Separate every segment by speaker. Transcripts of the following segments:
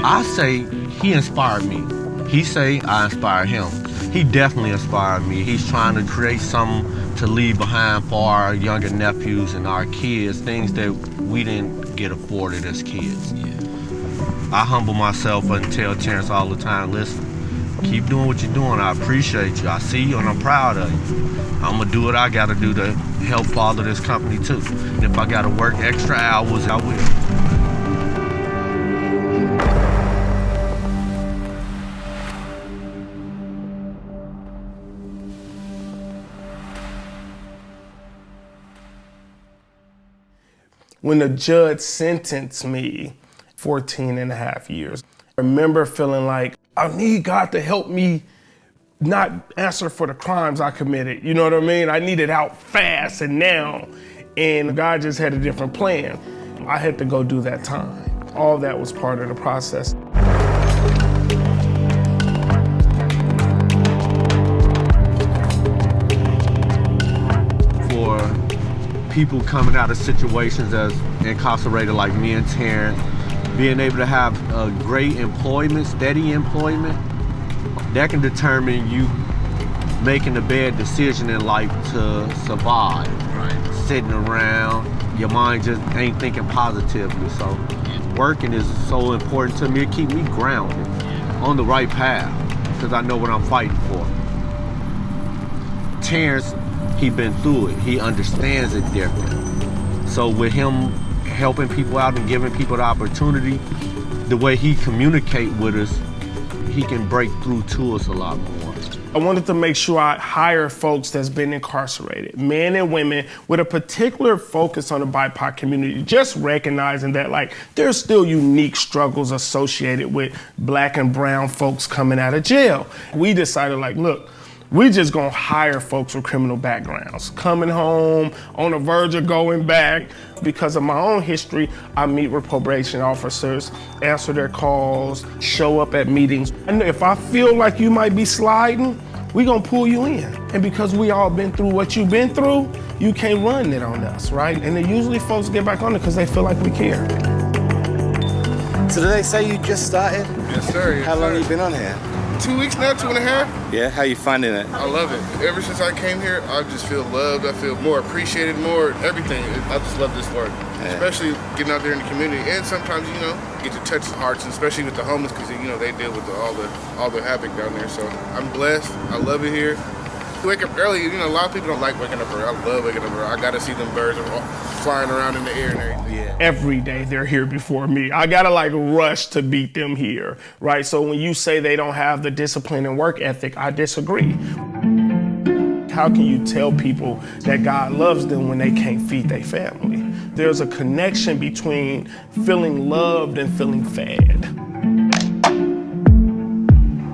Speaker 1: I say he inspired me. He say I inspire him. He definitely inspired me. He's trying to create something to leave behind for our younger nephews and our kids, things that we didn't get afforded as kids.
Speaker 2: Yeah.
Speaker 1: I humble myself and tell Terrance all the time, listen, keep doing what you're doing. I appreciate you. I see you and I'm proud of you. I'm gonna do what I gotta do to help father this company too. And if I gotta work extra hours, I will.
Speaker 3: When the judge sentenced me 14 and a half years, I remember feeling like I need God to help me not answer for the crimes I committed. You know what I mean? I need it out fast and now. And God just had a different plan. I had to go do that time. All that was part of the process.
Speaker 1: People coming out of situations as incarcerated like me and Terrance, being able to have great employment, steady employment, that can determine you making a bad decision in life to survive.
Speaker 2: Right.
Speaker 1: Sitting around, your mind just ain't thinking positively. So working is so important to me. It keeps me grounded on the right path because I know what I'm fighting for. Terrance, he been through it. He understands it different. So with him helping people out and giving people the opportunity, the way he communicate with us, he can break through to us a lot more.
Speaker 3: I wanted to make sure I hire folks that's been incarcerated, men and women, with a particular focus on the BIPOC community, just recognizing that like there's still unique struggles associated with Black and brown folks coming out of jail. We decided like, look, we just gonna hire folks with criminal backgrounds, coming home, on the verge of going back. Because of my own history, I meet with probation officers, answer their calls, show up at meetings. And if I feel like you might be sliding, we gonna pull you in. And because we all been through what you've been through, you can't run it on us, right? And then usually folks get back on it because they feel like we care.
Speaker 2: So did they say you just started?
Speaker 4: Yes, sir.
Speaker 2: How long have you been on here?
Speaker 4: 2 weeks now, 2.5.
Speaker 2: Yeah, how you finding it?
Speaker 4: I love it. Ever since I came here, I just feel loved. I feel more appreciated, more everything. I just love this work, especially getting out there in the community. And sometimes, you know, get to touch the hearts, especially with the homeless, because you know they deal with all the havoc down there. So I'm blessed. I love it here. Wake up early. You know, a lot of people don't like waking up early. I love waking up early. I got to see them birds flying around in the air and everything.
Speaker 2: Yeah.
Speaker 3: Every day they're here before me. I gotta like rush to beat them here, right? So when you say they don't have the discipline and work ethic, I disagree. How can you tell people that God loves them when they can't feed their family? There's a connection between feeling loved and feeling fed.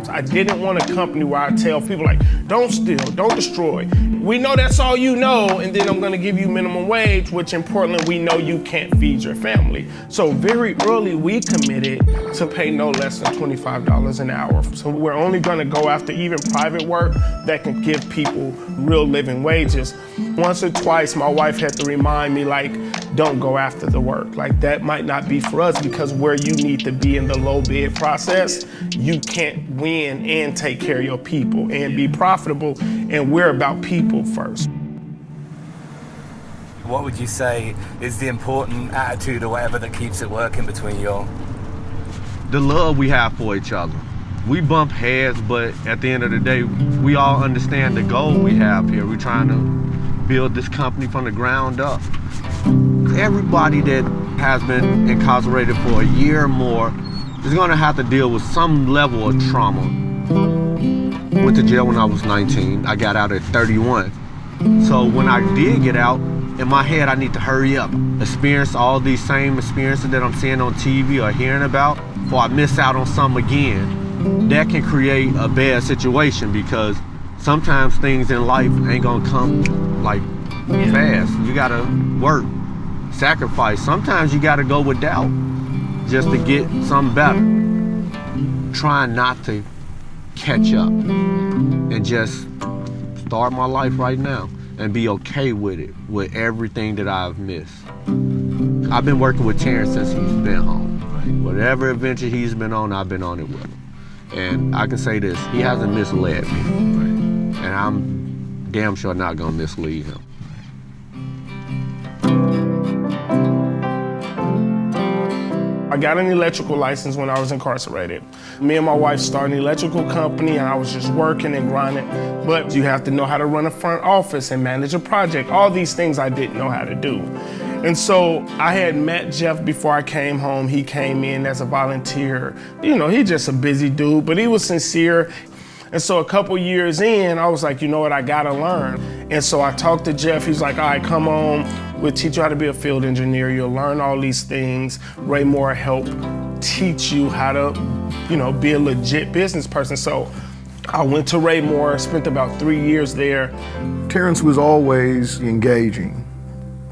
Speaker 3: I didn't want a company where I tell people like, don't steal, don't destroy. We know that's all you know, and then I'm gonna give you minimum wage, which in Portland, we know you can't feed your family. So very early, we committed to pay no less than $25 an hour. So we're only gonna go after even private work that can give people real living wages. Once or twice, my wife had to remind me like, don't go after the work. Like that might not be for us because where you need to be in the low bid process, you can't win and take care of your people and be profitable, and we're about people first.
Speaker 2: What would you say is the important attitude or whatever that keeps it working between you all?
Speaker 1: The love we have for each other. We bump heads, but at the end of the day, we all understand the goal we have here. We're trying to build this company from the ground up. Everybody that has been incarcerated for a year or more is gonna have to deal with some level of trauma. Went to jail when I was 19. I got out at 31. So when I did get out, in my head, I need to hurry up, experience all these same experiences that I'm seeing on TV or hearing about before I miss out on something again. That can create a bad situation because sometimes things in life ain't gonna come like fast. You gotta work, sacrifice. Sometimes you gotta go with doubt just to get something better. Trying not to catch up and just start my life right now and be okay with it, with everything that I've missed. I've been working with Terrance since he's been home. Whatever adventure he's been on, I've been on it with him. And I can say this, he hasn't misled me. And I'm damn sure not gonna mislead him.
Speaker 3: I got an electrical license when I was incarcerated. Me and my wife started an electrical company and I was just working and grinding. But you have to know how to run a front office and manage a project. All these things I didn't know how to do. And so I had met Jeff before I came home. He came in as a volunteer. You know, he's just a busy dude, but he was sincere. And so a couple years in, I was like, you know what, I gotta learn. And so I talked to Jeff, he's like, all right, come on, we'll teach you how to be a field engineer, you'll learn all these things. Ray Moore helped teach you how to, you know, be a legit business person. So I went to Ray Moore, spent about 3 years there.
Speaker 5: Terrance was always engaging,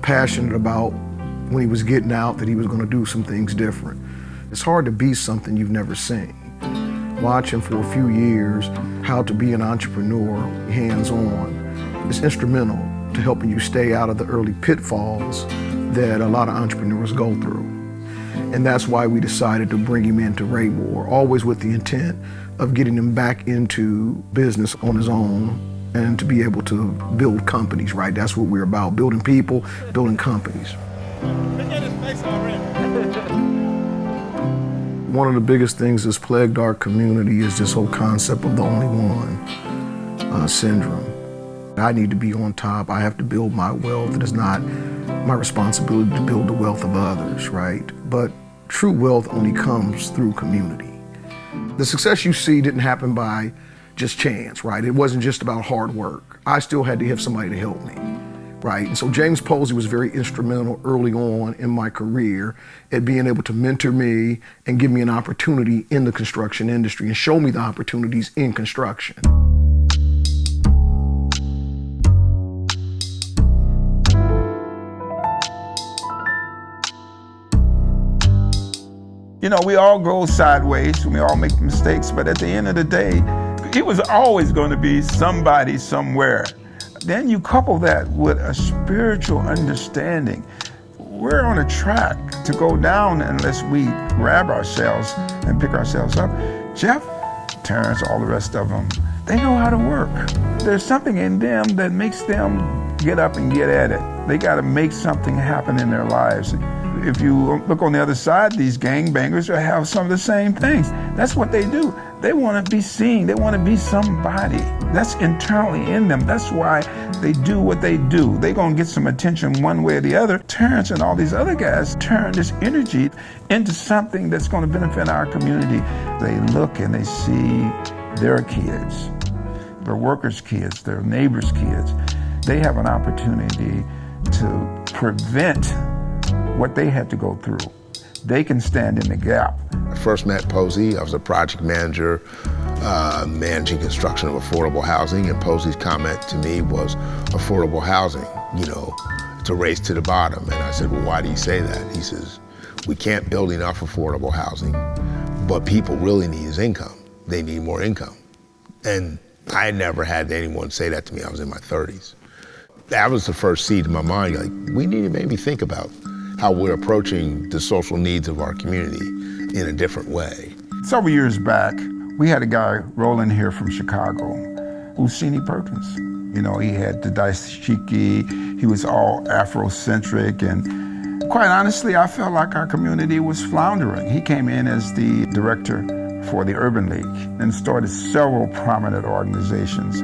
Speaker 5: passionate about when he was getting out that he was gonna do some things different. It's hard to be something you've never seen. Watching for a few years how to be an entrepreneur hands-on is instrumental to helping you stay out of the early pitfalls that a lot of entrepreneurs go through. And that's why we decided to bring him into Ray Moore, always with the intent of getting him back into business on his own and to be able to build companies, right? That's what we're about, building people, building companies.
Speaker 3: Look at his face already.
Speaker 5: One of the biggest things that's plagued our community is this whole concept of the only one syndrome. I need to be on top. I have to build my wealth. It is not my responsibility to build the wealth of others, right? But true wealth only comes through community. The success you see didn't happen by just chance, right? It wasn't just about hard work. I still had to have somebody to help me. Right? And so James Posey was very instrumental early on in my career at being able to mentor me and give me an opportunity in the construction industry and show me the opportunities in construction.
Speaker 6: You know, we all go sideways and we all make mistakes, but at the end of the day, it was always going to be somebody somewhere. Then you couple that with a spiritual understanding. We're on a track to go down unless we grab ourselves and pick ourselves up. Jeff, Terrance, all the rest of them, they know how to work. There's something in them that makes them get up and get at it. They got to make something happen in their lives. If you look on the other side, these gangbangers have some of the same things. That's what they do. They want to be seen. They want to be somebody. That's internally in them. That's why they do what they do. They're going to get some attention one way or the other. Terrance and all these other guys turn this energy into something that's going to benefit our community. They look and they see their kids, their workers' kids, their neighbors' kids. They have an opportunity to prevent what they had to go through. They can stand in the gap.
Speaker 7: I first met Posey. I was a project manager managing construction of affordable housing, and Posey's comment to me was, affordable housing, you know, it's a race to the bottom. And I said, well, why do you say that? He says, we can't build enough affordable housing, but people really need is income. They need more income. And I had never had anyone say that to me. I was in my 30s. That was the first seed in my mind, like, we need to maybe think about how we're approaching the social needs of our community in a different way.
Speaker 6: Several years back, we had a guy roll in here from Chicago, Usini Perkins. You know, he had the dashiki, he was all Afrocentric, and quite honestly, I felt like our community was floundering. He came in as the director for the Urban League and started several prominent organizations.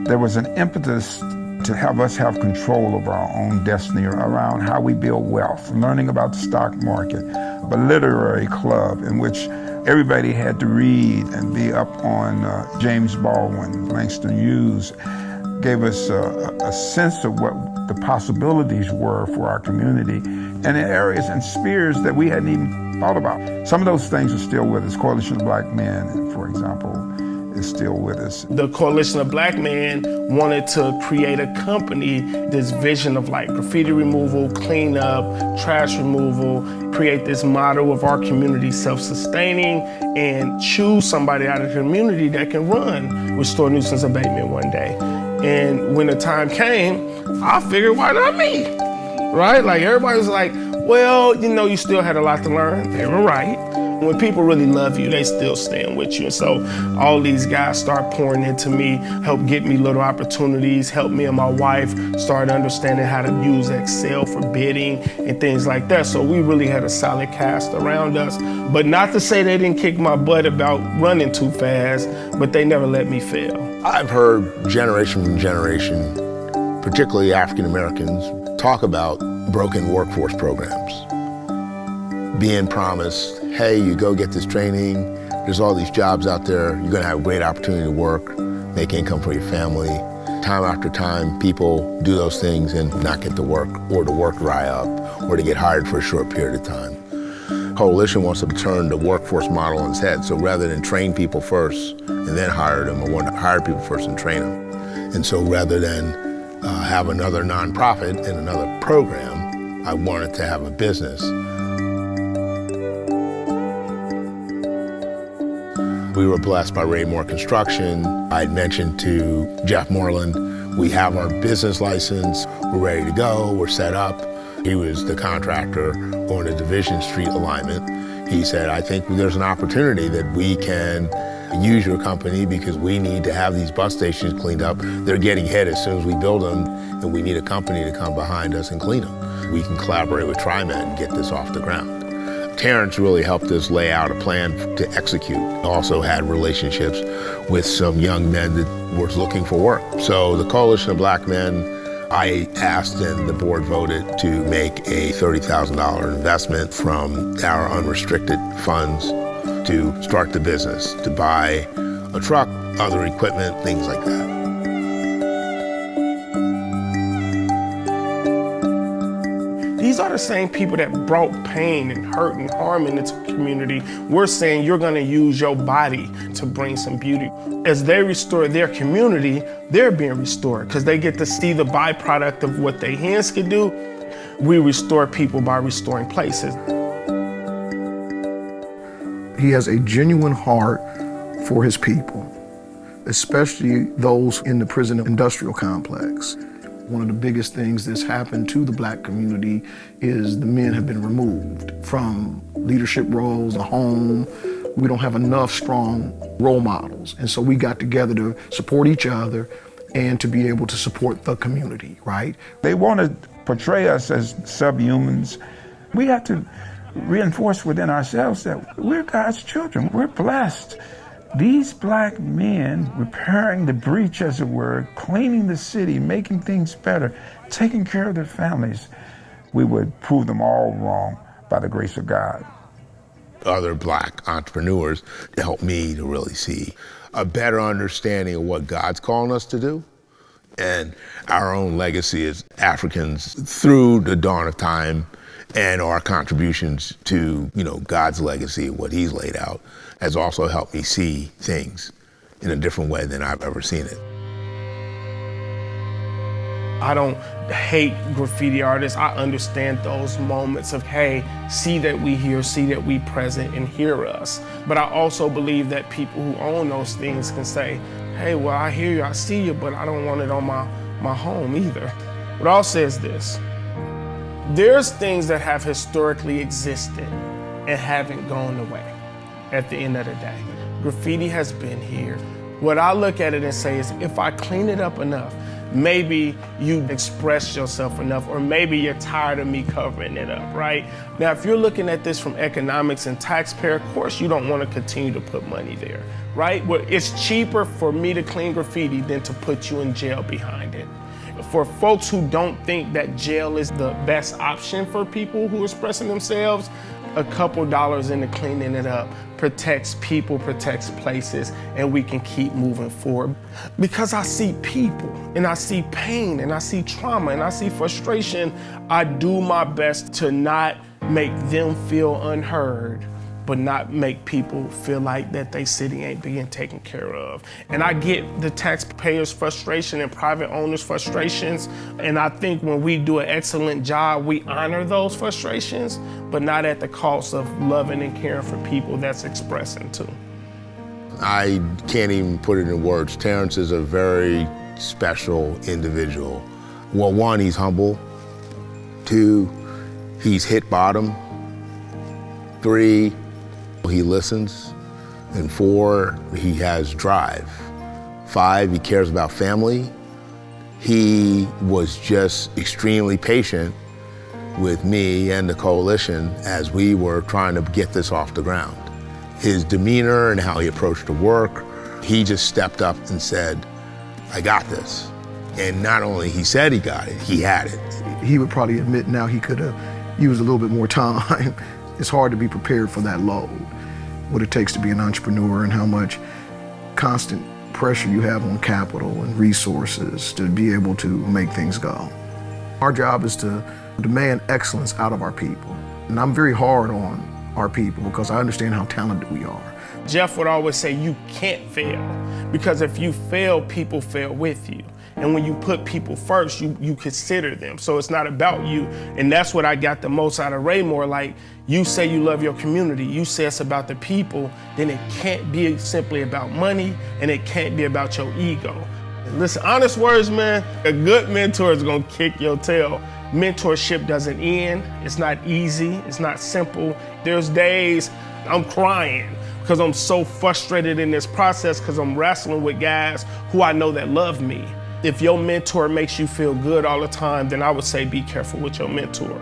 Speaker 6: There was an impetus to have us have control of our own destiny around how we build wealth, learning about the stock market, a literary club in which everybody had to read and be up on James Baldwin, Langston Hughes, gave us a sense of what the possibilities were for our community and in areas and spheres that we hadn't even thought about. Some of those things are still with us. Coalition of Black Men, for example, is still with us.
Speaker 3: The Coalition of Black Men wanted to create a company, this vision of like graffiti removal, cleanup, trash removal, create this model of our community self-sustaining and choose somebody out of the community that can run Restore Nuisance Abatement one day. And when the time came, I figured, why not me? Right? Like everybody was like, well, you know, you still had a lot to learn. They were right. When people really love you, they still stand with you. And so all these guys start pouring into me, help get me little opportunities, help me and my wife start understanding how to use Excel for bidding and things like that. So we really had a solid cast around us. But not to say they didn't kick my butt about running too fast, but they never let me fail.
Speaker 7: I've heard generation from generation, particularly African Americans, talk about broken workforce programs. Being promised, hey, you go get this training, there's all these jobs out there, you're gonna have a great opportunity to work, make income for your family. Time after time, people do those things and not get to work, or the work dry up, or to get hired for a short period of time. Coalition wants to turn the workforce model on its head, so rather than train people first and then hire them, I want to hire people first and train them. And so rather than have another nonprofit and another program, I wanted to have a business. We were blessed by Raymore Construction. I'd mentioned to Jeff Moreland, we have our business license, we're ready to go, we're set up. He was the contractor on the Division Street alignment. He said, I think there's an opportunity that we can use your company because we need to have these bus stations cleaned up. They're getting hit as soon as we build them, and we need a company to come behind us and clean them. We can collaborate with TriMet and get this off the ground. Terrance really helped us lay out a plan to execute. Also had relationships with some young men that were looking for work. So the Coalition of Black Men, I asked and the board voted to make a $30,000 investment from our unrestricted funds to start the business, to buy a truck, other equipment, things like that.
Speaker 3: These are the same people that brought pain and hurt and harm into the community. We're saying you're gonna use your body to bring some beauty. As they restore their community, they're being restored because they get to see the byproduct of what their hands can do. We restore people by restoring places.
Speaker 5: He has a genuine heart for his people, especially those in the prison industrial complex. One of the biggest things that's happened to the Black community is the men have been removed from leadership roles, the home. We don't have enough strong role models. And so we got together to support each other and to be able to support the community, right?
Speaker 6: They want to portray us as subhumans. We have to reinforce within ourselves that we're God's children. We're blessed. These Black men repairing the breach, as it were, cleaning the city, making things better, taking care of their families, we would prove them all wrong by the grace of God.
Speaker 7: Other Black entrepreneurs helped me to really see a better understanding of what God's calling us to do and our own legacy as Africans through the dawn of time and our contributions to, God's legacy, what He's laid out, has also helped me see things in a different way than I've ever seen it.
Speaker 3: I don't hate graffiti artists. I understand those moments of, hey, see that we here, see that we present and hear us. But I also believe that people who own those things can say, hey, well, I hear you, I see you, but I don't want it on my home either. What I'll say is this. There's things that have historically existed and haven't gone away at the end of the day. Graffiti has been here. What I look at it and say is, if I clean it up enough, maybe you express yourself enough, or maybe you're tired of me covering it up, right? Now, if you're looking at this from economics and taxpayer, of course you don't want to continue to put money there, right? Well, it's cheaper for me to clean graffiti than to put you in jail behind it. For folks who don't think that jail is the best option for people who are expressing themselves, a couple dollars into cleaning it up protects people, protects places, and we can keep moving forward. Because I see people, and I see pain, and I see trauma, and I see frustration, I do my best to not make them feel unheard, but not make people feel like that they city ain't being taken care of. And I get the taxpayers' frustration and private owners' frustrations, and I think when we do an excellent job, we honor those frustrations, but not at the cost of loving and caring for people that's expressing too.
Speaker 7: I can't even put it in words. Terrance is a very special individual. Well, one, he's humble. Two, he's hit bottom. Three, He listens. And 4, he has drive. 5, he cares about family. He was just extremely patient with me and the coalition as we were trying to get this off the ground. His demeanor and how he approached the work, he just stepped up and said, I got this. And not only he said he got it, he had it.
Speaker 5: He would probably admit now he could have used a little bit more time. It's hard to be prepared for that load, what it takes to be an entrepreneur and how much constant pressure you have on capital and resources to be able to make things go. Our job is to demand excellence out of our people. And I'm very hard on our people because I understand how talented we are.
Speaker 3: Jeff would always say you can't fail, because if you fail, people fail with you. And when you put people first, you consider them. So it's not about you. And that's what I got the most out of Raymore. Like, you say you love your community, you say it's about the people, then it can't be simply about money, and it can't be about your ego. Listen, honest words, man, a good mentor is gonna kick your tail. Mentorship doesn't end. It's not easy, it's not simple. There's days I'm crying because I'm so frustrated in this process because I'm wrestling with guys who I know that love me. If your mentor makes you feel good all the time, then I would say be careful with your mentor.